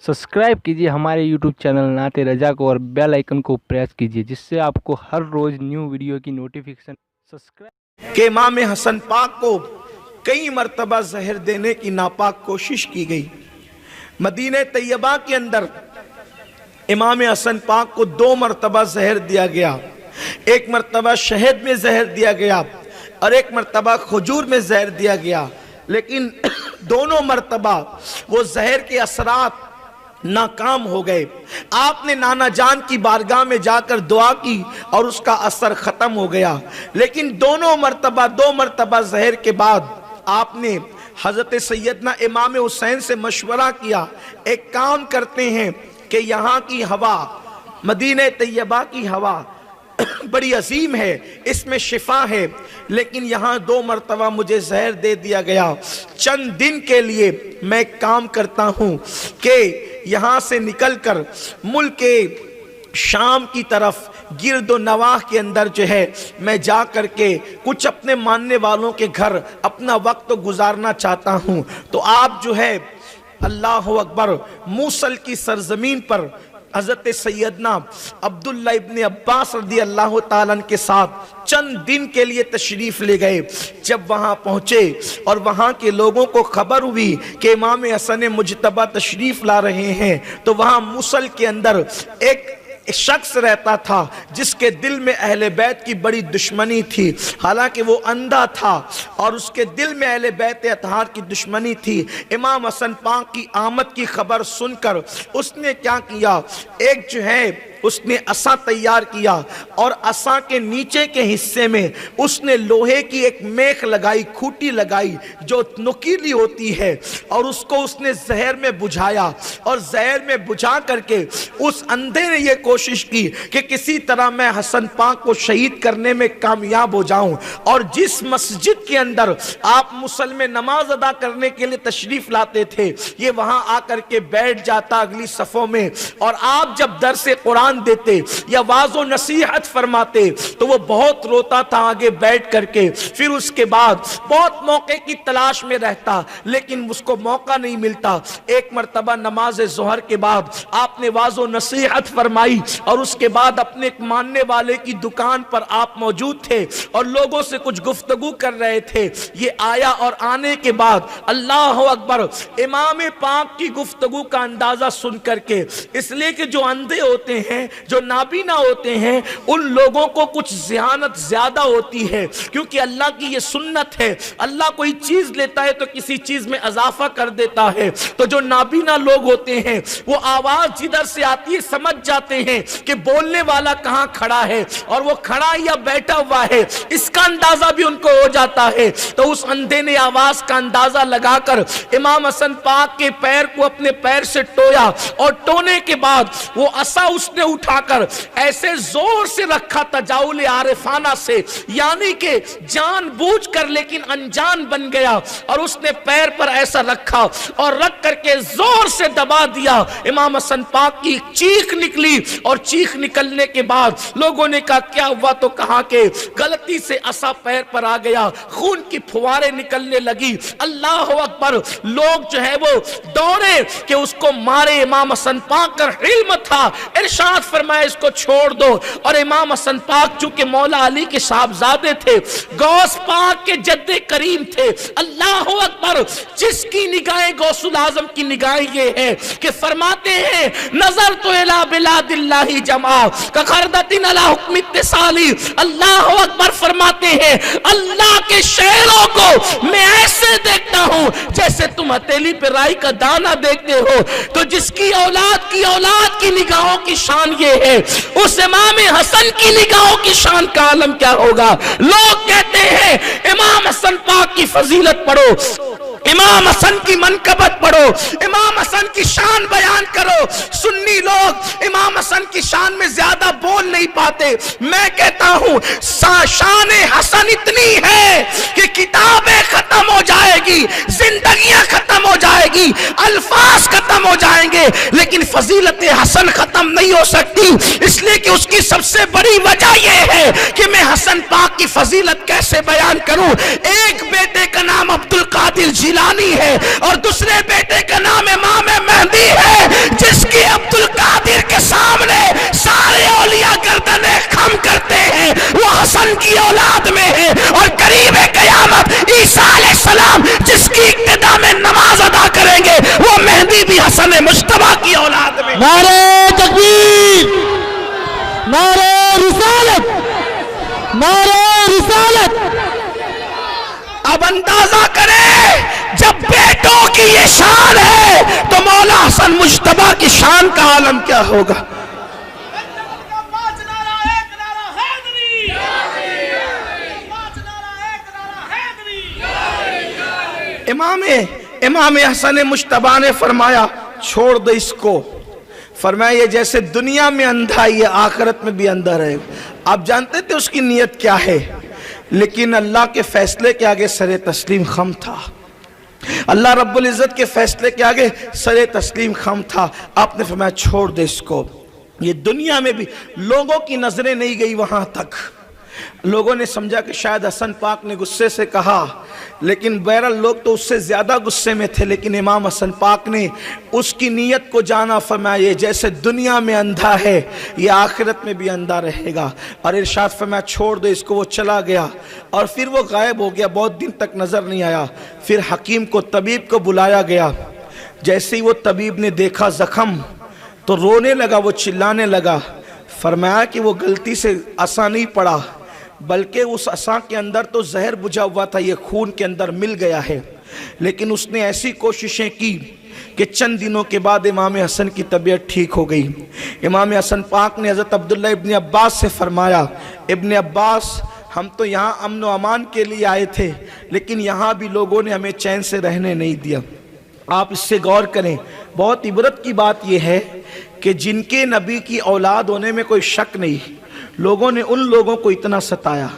Subscribe कीजिए हमारे YouTube channel नाते रजा को और बेल आइकन को प्रेस कीजिए जिससे आपको हर रोज न्यू वीडियो की नोटिफिकेशन सब्सक्राइब कि इमाम हसन पाक को कई मरतबा जहर देने की नापाक कोशिश की गई। मदीने तैयबा के अंदर इमाम हसन पाक को 2 मरतबा जहर दिया गया। एक मरतबा शहद में जहर दिया गया और एक मरतबा खजूर में जहर दिया गया, लेकिन दोनों मरतबा वो जहर के असरात नाकाम हो गए। आपने नाना जान की बारगाह में जाकर दुआ की और उसका असर खत्म हो गया, लेकिन दोनों मरतबा 2 मरतबा जहर के बाद आपने हजरत सैयदना इमाम हुसैन से मशवरा किया, एक काम करते हैं कि यहाँ की हवा, मदीने तैयबा की हवा बड़ी अजीम है, इसमें शिफा है, लेकिन यहाँ 2 मरतबा मुझे जहर दे दिया गया। चंद दिन के लिए मैं काम करता हूँ कि यहाँ से निकलकर मुल्क के शाम की तरफ गिरदो नवाह के अंदर जो है मैं जा करके कुछ अपने मानने वालों के घर अपना वक्त गुजारना चाहता हूँ। तो आप जो है अल्लाह अकबर मूसल की सरजमीन पर हज़रत सैयदना अब्दुल्ला इब्न अब्बास रज़ी अल्लाह ताला के साथ चंद दिन के लिए तशरीफ़ ले गए। जब वहाँ पहुँचे और वहाँ के लोगों को खबर हुई कि इमाम हसन मुजतबा तशरीफ़ ला रहे हैं, तो वहाँ मूसल के अंदर एक शख्स रहता था जिसके दिल में अहले बैत की बड़ी दुश्मनी थी। हालांकि वो अंधा था और उसके दिल में अहले बैत अतहार की दुश्मनी थी। इमाम हसन पाक की आमद की खबर सुनकर उसने क्या किया, एक जो है उसने असा तैयार किया और असा के नीचे के हिस्से में उसने लोहे की एक मेख लगाई, खूटी लगाई जो नुकीली होती है, और उसको उसने जहर में बुझाया और जहर में बुझा करके उस अंधे ने ये कोशिश की कि किसी तरह मैं हसन पाक को शहीद करने में कामयाब हो जाऊं। और जिस मस्जिद के अंदर आप मुसल में नमाज अदा करने के लिए तशरीफ लाते थे, ये वहां आकर के बैठ जाता अगली सफ़ों में, और आप जब दरसे कुरान देते या वाज़ो नसीहत फरमाते तो वो बहुत रोता था आगे बैठ करके। फिर उसके बाद बहुत मौके की तलाश में रहता, लेकिन उसको मौका नहीं मिलता। एक मरतबा नमाज ज़ोहर के बाद आपने वाज़ो नसीहत फरमाई और उसके बाद अपने एक मानने वाले की दुकान पर आप मौजूद थे और लोगों से कुछ गुफ्तगू कर रहे थे। ये आया और आने के बाद अल्लाह अकबर, इमाम पाक की गुफ्तगू का अंदाजा सुन करके, इसलिए कि जो अंधे होते हैं, जो नाबीना होते हैं, उन लोगों को कुछ ज़ियानत ज्यादा होती है, क्योंकि अल्लाह की ये सुन्नत है, अल्लाह कोई चीज लेता है तो किसी चीज में इजाफा कर देता है। तो जो नाबीना लोग होते हैं वो आवाज जिधर से आती है समझ जाते हैं कि बोलने वाला कहां खड़ा है और वो खड़ा या बैठा हुआ है, इसका अंदाजा भी उनको हो जाता है। तो उस अंधे ने आवाज का अंदाजा लगाकर इमाम हसन पाक के पैर को अपने पैर से टोया और टोने के बाद वो असा उसने उठाकर ऐसे जोर से रखा तजाउल आरिफाना से, यानी कि जानबूझकर लेकिन अनजान बन गया, और उसने पैर पर ऐसा रखा और रख करके जोर से दबा दिया। इमाम हसन पाक की चीख निकली और चीख निकलने के बाद लोगों ने कहा क्या हुआ, तो कहा कि गलती से असा पैर पर आ गया, खून की फुवारें निकलने लगी। अल्लाह अकबर, लोग जो है वो दौड़े कि उसको मारे। इमाम हसन पाक का इल्म था, इरशाद फरमाया इसको छोड़ दो। और इमाम हसन पाक चूंकि मौला अली के साहबजादे थे, गौस पाक के जद्दे करीम थे, अल्लाह अकबर, जिसकी निगाहें गौसुल आजम की निगाहें ये है कि फरमाते हैं नजर तो इला बिलादिल्लाहि जमा कखरदतिन अला हुक्म इत्तिसाली। अल्लाह अकबर फरमाते हैं अल्लाह के शहरों को मैं ऐसे देखता हूं जैसे तुम हथेली पे राई का दाना देखते हो। तो जिसकी औलाद की निगाहों की शान ये है, उस इमाम हसन की निगाहों की शान का आलम क्या होगा। लोग कहते हैं इमाम हसन पाक की फजीलत पढ़ो, इमाम हसन की मनकबत पढ़ो, इमाम हसन की शान बयान करो। सुन्नी लोग इमाम हसन की शान में ज्यादा बोल नहीं पाते। मैं कहता हूं शान हसन इतनी है कि किताबें खत्म हो जाएगी, जिंदगियां खत्म हो जाएगी, अल्फाज खत्म हो जाएंगे, लेकिन फजीलत हसन खत्म नहीं हो सकती। इसलिए कि उसकी सबसे बड़ी वजह यह है कि मैं हसन पाक की फजीलत कैसे बयान करूं। एक बेटे का नाम अब्दुल कादिर जिलानी है और दूसरे बेटे का नाम इमाम मेहदी है। हसन मुश्तबा की औलाद में। नारे तकबीर, नारे रिसालत, नारे रिसालत। अब अंदाजा करें, जब बेटों की ये शान है तो मौला हसन मुश्तबा की शान का आलम क्या होगा। इमाम हसन मुश्तबा ने फरमाया छोड़ दो इसको। फरमाया ये जैसे दुनिया में अंधा ये आखिरत में भी अंधा रहेगा। आप जानते थे उसकी नीयत क्या है, लेकिन अल्लाह के फैसले के आगे सरे तस्लीम खम था। अल्लाह रब्बुल इज्जत के फैसले के आगे सरे तस्लीम खम था। आपने फरमाया छोड़ दे इसको। ये दुनिया में भी लोगों की नजरें नहीं गई वहां तक। लोगों ने समझा कि शायद हसन पाक ने गुस्से से कहा, लेकिन बहरहाल लोग तो उससे ज्यादा गुस्से में थे। लेकिन इमाम हसन पाक ने उसकी नीयत को जाना। फरमाया ये जैसे दुनिया में अंधा है ये आखिरत में भी अंधा रहेगा। और इरशाद फरमाया छोड़ दो इसको। वो चला गया और फिर वो गायब हो गया, बहुत दिन तक नजर नहीं आया। फिर हकीम को, तबीब को बुलाया गया। जैसे ही वो तबीब ने देखा जख्म तो रोने लगा, वो चिल्लाने लगा। फरमाया कि वो गलती से असा नहीं पड़ा, बल्कि उस असा के अंदर तो जहर बुझा हुआ था, ये खून के अंदर मिल गया है। लेकिन उसने ऐसी कोशिशें की कि चंद दिनों के बाद इमाम हसन की तबीयत ठीक हो गई। इमाम हसन पाक ने हज़रत अब्दुल्लाह इब्न अब्बास से फरमाया, इब्न अब्बास हम तो यहाँ अमन व अमान के लिए आए थे, लेकिन यहाँ भी लोगों ने हमें चैन से रहने नहीं दिया। आप इससे गौर करें। बहुत इबरत की बात यह है कि जिनके नबी की औलाद होने में कोई शक नहीं, लोगों ने उन लोगों को इतना सताया।